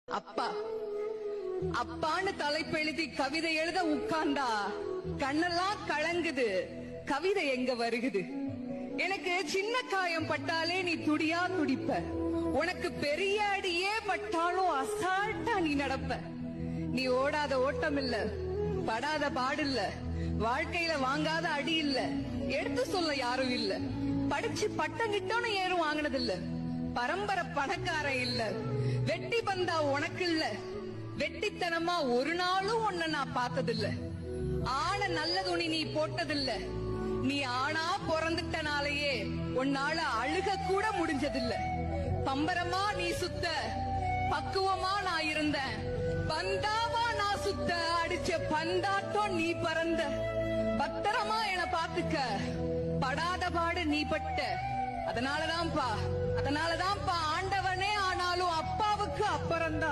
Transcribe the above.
அப்பா அப்பான்னு தலைப்பெழுதி கவிதை எழுத உட்கார்ந்தா கண்ணெல்லாம் கலங்குது. கவிதை எங்க வருகுது? எனக்கு சின்ன காயம் பட்டாலே நீ துடியா துடிப்ப. உனக்கு பெரிய அடியே பட்டாலும் அசால்ட்டா நீ நடப்ப. நீ ஓடாத ஓட்டம் இல்ல, படாத பாடு இல்ல, வாழ்க்கையில வாங்காத அடி இல்ல, எடுத்து சொல்ல யாரும் இல்ல. படிச்சு பட்டம் கிட்டோன்னு ஏறும் வாங்கினது இல்ல. பரம்பரை பணக்காரன் இல்ல. வெட்டி பந்தா உனக்கு இல்ல. வெட்டித்தனமா ஒரு நாளும் உன்னை நான் பார்த்ததில்ல. ஆன நல்ல துணி நீ போட்டதில்ல. நீ ஆனா பிறந்துட்டனாலேயே உன்னால அழுக கூட முடிஞ்சதில்ல. பம்பரமா நீ சுத்த, பக்குவமா நான் இருந்தேன். பந்தாவா நான் சுத்த, அடிச்ச பந்தாட்டம் நீ பறந்த. பத்திரமா என பாத்துக்க, படாத பாடு நீ பட்ட. அதனாலதான்ப்பா ஆண்டவனே ஆனாலும் அப்பாவுக்கு அப்புறம்தான்.